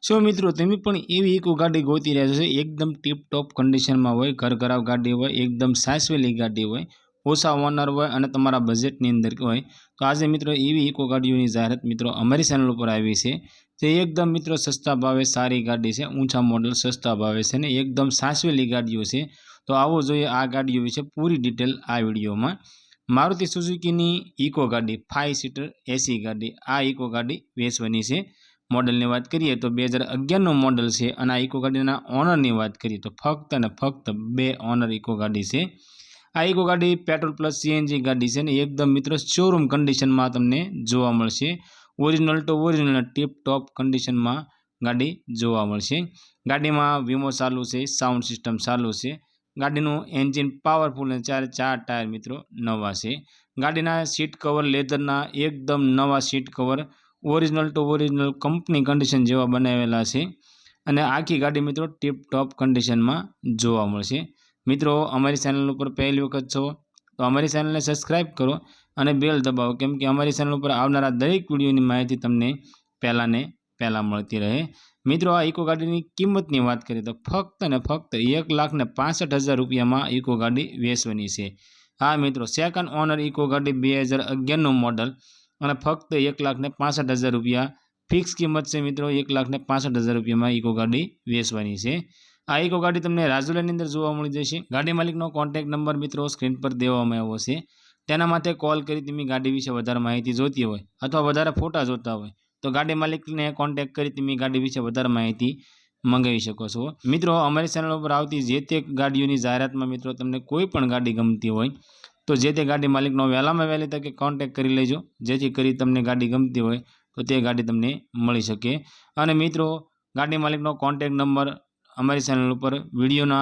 सो मित्रों તમે પણ એવી ઇકો ગાડી ગોતી રહ્યા છો એકદમ ટીપ ટોપ કન્ડિશનમાં હોય, ઘર ઘરાવ ગાડી હોય, એકદમ સાસવેલી ગાડી હોય, ઓછા ઓનર હોય અને તમારા બજેટની અંદર હોય, તો આજે મિત્રો એવી ઇકો ગાડીઓની જાહેરાત મિત્રો અમારી ચેનલ ઉપર આવી છે જે એકદમ મિત્રો સસ્તા ભાવે સારી ગાડી છે, ઊંચા મોડલ સસ્તા ભાવે છે ને એકદમ સાસવેલી ગાડીઓ છે। તો આવો જોઈએ આ ગાડીઓ વિશે પૂરી ડિટેલ આ વિડીયોમાં। મારુતિ સુઝુકીની ઇકો ગાડી 5 સીટર એસી ગાડી, આ ઇકો ગાડી વેચવાની છે। मॉडल बात करिए तो 2011 मॉडल से आ इको गाड़ी ओनर की बात करिए तो फक्त ने फक्त 2 ओनर इको गाड़ी से। आ इको गाड़ी पेट्रोल प्लस सीएनजी गाड़ी से एकदम मित्रों शोरूम कंडीशन में तमने जोवा मळशे। Original to original tip top condition में गाड़ी जोवा मळशे। गाड़ी में वीमो चालू से, साउंड सिस्टम चालू से, गाड़ीनु एंजीन पावरफुल ने 4 टायर मित्रों नवा से। गाड़ीना सीट कवर लेदरना एकदम नवा seat cover original to original company condition जेवा बनावेला छे अने आखी गाड़ी मित्रों टीप टॉप कंडीशन में जोवा मळशे। मित्रों अमरी चेनल पर पहली वखत छो तो अमरी चेनल ने सब्सक्राइब करो अने बेल दबावो, केम के अमरी चेनल पर आवनारा दरेक विडियोनी माहिती तमने पहला ने पहला मळती रहे। मित्रों आ इको गाड़ी किंमतनी बात करिए तो फक्त ने फक्त 1,65,000 रुपया में इको गाड़ी वेचवानी छे। हाँ मित्रों सेकंड ओनर इको गाड़ी 2011 मॉडल और फक्त 1,65,000 रुपया फिक्स कीमत से मित्रों 1,65,000 रुपया में इको गाड़ी वेचवानी है। आ इको गाड़ी तमने राजोलानी अंदर जोवा मळी जशे। गाड़ी मालिकनो कॉन्टेक्ट नंबर मित्रों स्क्रीन पर देवामां आव्यो छे, तेना माटे कॉल करी तमे गाड़ी विषे वधारे माहिती जोती होय अथवा वधारे फोटा जोता होय तो गाड़ी मालिकने कॉन्टेक्ट करी तमे गाड़ी विषे वधारे माहिती मंगावी शको छो। मित्रों अमरी चेनल पर आवती जे ते गाड़ीओनी जाहेरातमां मित्रों तमने कोई पण गाड़ी गमती होय तो जे ते गाड़ी मालिकनो वहेलामां वहेली तके कॉन्टेक्ट करी लेजो, जेथी करी तमने गाड़ी गमती होय तो ते गाड़ी तमने मळी शके। अने मित्रों गाड़ी मालिकनो कॉन्टेक्ट नंबर अमरी चेनल पर विडियोना